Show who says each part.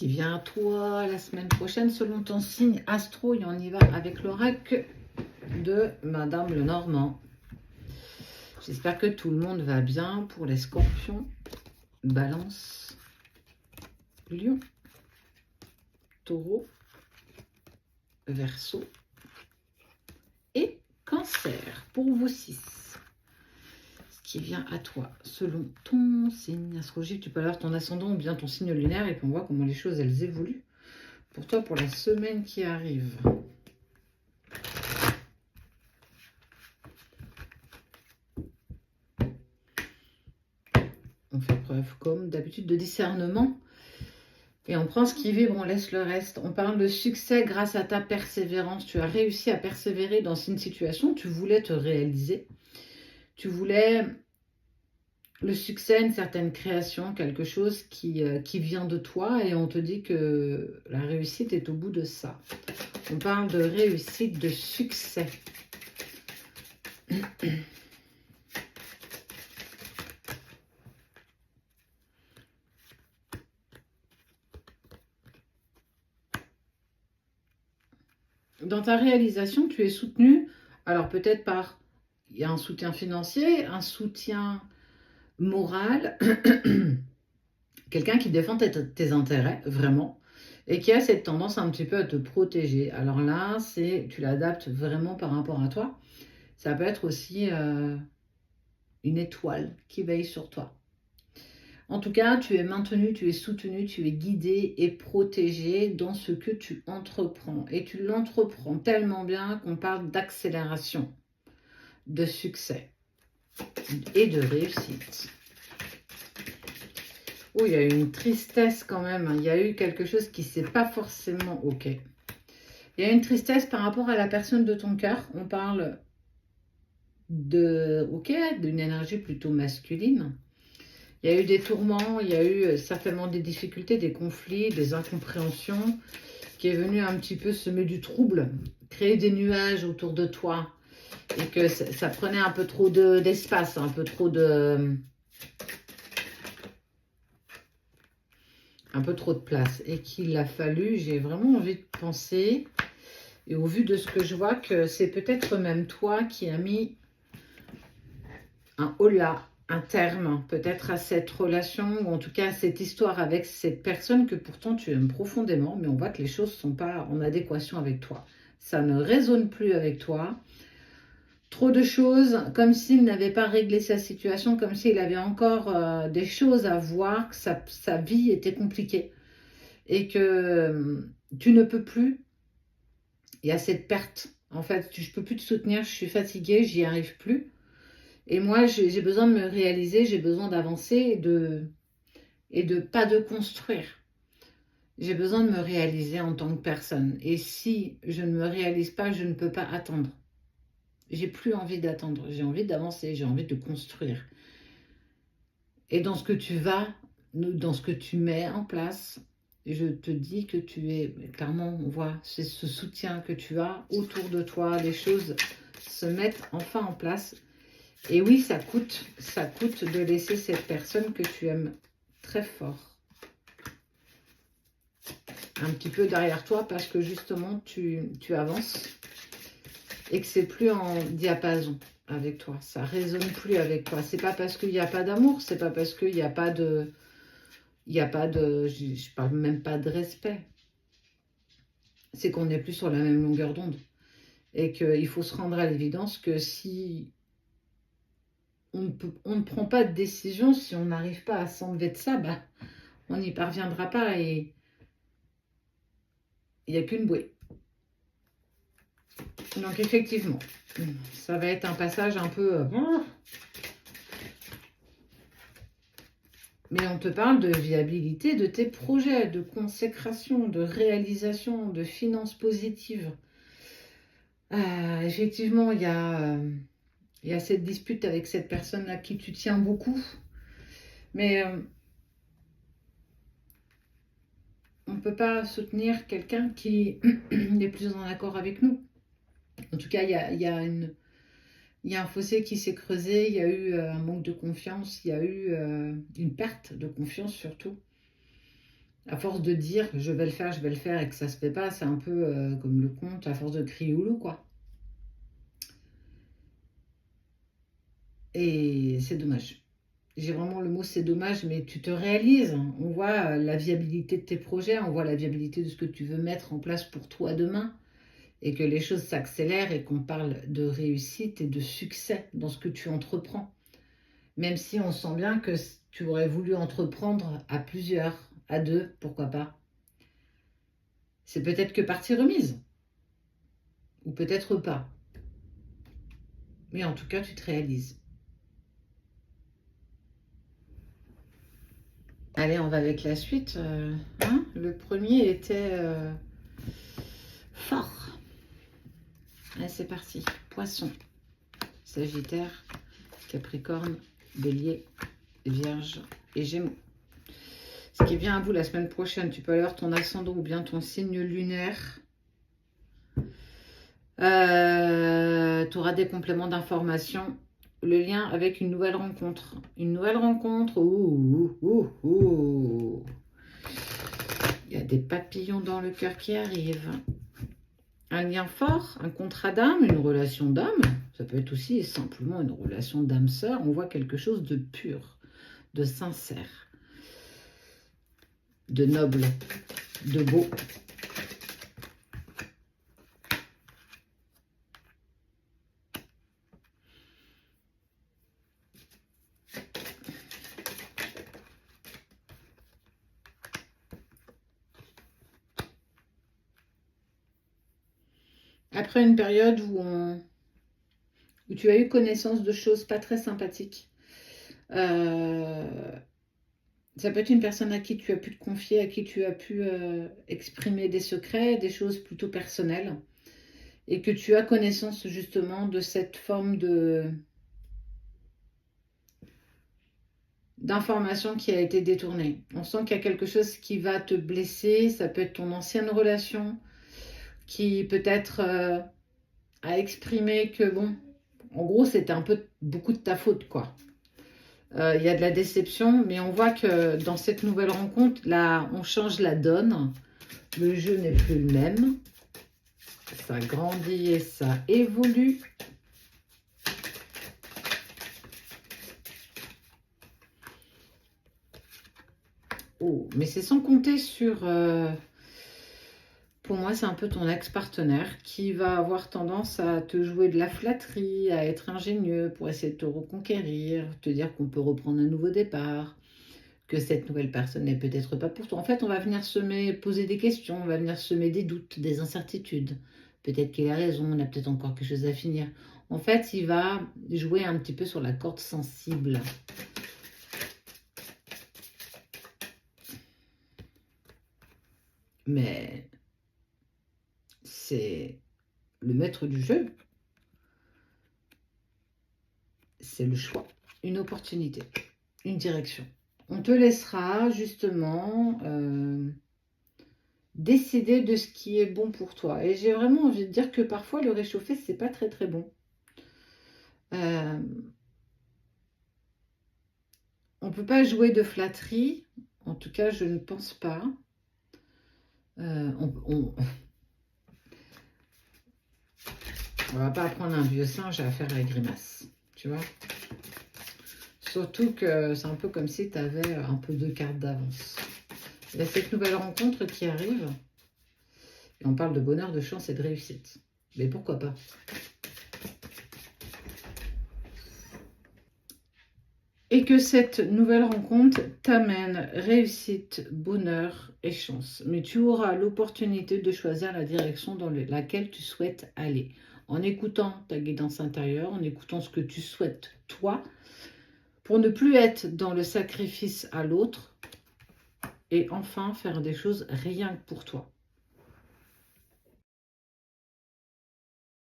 Speaker 1: qui vient à toi la semaine prochaine selon ton signe astro. Et on y va avec l'oracle de Madame Lenormand. J'espère que tout le monde va bien pour les scorpions, balance, lion, taureau, verseau et cancer pour vous 6. Ce qui vient à toi selon ton signe astrologique. Tu peux avoir ton ascendant ou bien ton signe lunaire et puis on voit comment les choses elles évoluent pour toi pour la semaine qui arrive. On fait preuve comme d'habitude de discernement et on prend ce qui vibre, on laisse le reste. On parle de succès grâce à ta persévérance. Tu as réussi à persévérer dans une situation, tu voulais te réaliser, tu voulais le succès, une certaine création, quelque chose qui vient de toi et on te dit que la réussite est au bout de ça. On parle de réussite, de succès. Dans ta réalisation, tu es soutenu, alors peut-être par, il y a un soutien financier, un soutien moral, quelqu'un qui défend tes intérêts, vraiment, et qui a cette tendance un petit peu à te protéger. Alors là, tu l'adaptes vraiment par rapport à toi. Ça peut être aussi une étoile qui veille sur toi. En tout cas, tu es maintenu, tu es soutenu, tu es guidé et protégé dans ce que tu entreprends. Et tu l'entreprends tellement bien qu'on parle d'accélération, de succès et de réussite. Oh, il y a eu une tristesse quand même. Il y a eu quelque chose qui ne s'est pas forcément OK. Il y a une tristesse par rapport à la personne de ton cœur. On parle d'une énergie plutôt masculine. Il y a eu des tourments, il y a eu certainement des difficultés, des conflits, des incompréhensions, qui est venu un petit peu semer du trouble, créer des nuages autour de toi, et que ça prenait un peu trop d'espace, un peu trop de place, et qu'il a fallu, j'ai vraiment envie de penser, et au vu de ce que je vois, que c'est peut-être même toi qui as mis un holà, un terme peut-être à cette relation, ou en tout cas à cette histoire avec cette personne que pourtant tu aimes profondément, mais on voit que les choses ne sont pas en adéquation avec toi. Ça ne résonne plus avec toi. Trop de choses, comme s'il n'avait pas réglé sa situation, comme s'il avait encore des choses à voir, que sa vie était compliquée et que tu ne peux plus. Il y a cette perte. En fait, je ne peux plus te soutenir, je suis fatiguée, j'y arrive plus. Et moi, j'ai besoin de me réaliser, j'ai besoin d'avancer et de pas de construire. J'ai besoin de me réaliser en tant que personne. Et si je ne me réalise pas, je ne peux pas attendre. J'ai plus envie d'attendre. J'ai envie d'avancer, j'ai envie de construire. Et dans ce que tu vas, dans ce que tu mets en place, je te dis que tu es, clairement, on voit, c'est ce soutien que tu as autour de toi. Les choses se mettent enfin en place. Et oui, ça coûte de laisser cette personne que tu aimes très fort un petit peu derrière toi parce que justement tu avances et que c'est plus en diapason avec toi, ça résonne plus avec toi. C'est pas parce qu'il n'y a pas d'amour, c'est pas parce qu'il n'y a pas de, je parle même pas de respect. C'est qu'on n'est plus sur la même longueur d'onde et qu'il faut se rendre à l'évidence que si on ne prend pas de décision, si on n'arrive pas à s'enlever de ça, bah, on n'y parviendra pas et il n'y a qu'une bouée. Donc effectivement, ça va être un passage un peu... mais on te parle de viabilité de tes projets, de consécration, de réalisation, de finances positives. Effectivement, il y a cette dispute avec cette personne-là qui tu tiens beaucoup. Mais on ne peut pas soutenir quelqu'un qui n'est plus en accord avec nous. En tout cas, il y a un fossé qui s'est creusé, il y a eu un manque de confiance, il y a eu une perte de confiance surtout. À force de dire je vais le faire et que ça se fait pas, c'est un peu comme le conte, à force de crier au loup, quoi. Et c'est dommage. J'ai vraiment le mot c'est dommage, mais tu te réalises. On voit la viabilité de tes projets, on voit la viabilité de ce que tu veux mettre en place pour toi demain, et que les choses s'accélèrent et qu'on parle de réussite et de succès dans ce que tu entreprends. Même si on sent bien que tu aurais voulu entreprendre à plusieurs, à deux, pourquoi pas. C'est peut-être que partie remise, ou peut-être pas. Mais en tout cas, tu te réalises. Allez, on va avec la suite. Hein, le premier était fort. Allez, c'est parti. Poisson, Sagittaire, Capricorne, Bélier, Vierge et Gémeaux. Ce qui vient à vous la semaine prochaine, tu peux aller voir ton ascendant ou bien ton signe lunaire. Tu auras des compléments d'information. Le lien avec une nouvelle rencontre. Une nouvelle rencontre. Ouh, ouh, ouh. Il y a des papillons dans le cœur qui arrivent. Un lien fort, un contrat d'âme, une relation d'âme. Ça peut être aussi simplement une relation d'âme-sœur. On voit quelque chose de pur, de sincère, de noble, de beau. Après une période où tu as eu connaissance de choses pas très sympathiques, ça peut être une personne à qui tu as pu te confier, à qui tu as pu exprimer des secrets, des choses plutôt personnelles, et que tu as connaissance justement de cette forme d'information qui a été détournée. On sent qu'il y a quelque chose qui va te blesser, ça peut être ton ancienne relation, qui peut-être a exprimé que, bon, en gros, c'était un peu beaucoup de ta faute, quoi. Il y a de la déception, mais on voit que dans cette nouvelle rencontre, là, on change la donne. Le jeu n'est plus le même. Ça grandit et ça évolue. Oh, mais c'est sans compter sur... pour moi, c'est un peu ton ex-partenaire qui va avoir tendance à te jouer de la flatterie, à être ingénieux pour essayer de te reconquérir, te dire qu'on peut reprendre un nouveau départ, que cette nouvelle personne n'est peut-être pas pour toi. En fait, on va venir poser des questions, on va venir semer des doutes, des incertitudes. Peut-être qu'il a raison, on a peut-être encore quelque chose à finir. En fait, il va jouer un petit peu sur la corde sensible. Mais c'est le maître du jeu. C'est le choix, une opportunité, une direction. On te laissera justement décider de ce qui est bon pour toi. Et j'ai vraiment envie de dire que parfois le réchauffer, c'est pas très très bon. On peut pas jouer de flatterie, en tout cas je ne pense pas. On va pas apprendre un vieux singe à faire la grimace, tu vois. Surtout que c'est un peu comme si tu avais un peu de cartes d'avance. Il y a cette nouvelle rencontre qui arrive. Et on parle de bonheur, de chance et de réussite. Mais pourquoi pas? Et que cette nouvelle rencontre t'amène réussite, bonheur et chance. Mais tu auras l'opportunité de choisir la direction dans laquelle tu souhaites aller. En écoutant ta guidance intérieure, en écoutant ce que tu souhaites toi, pour ne plus être dans le sacrifice à l'autre et enfin faire des choses rien que pour toi.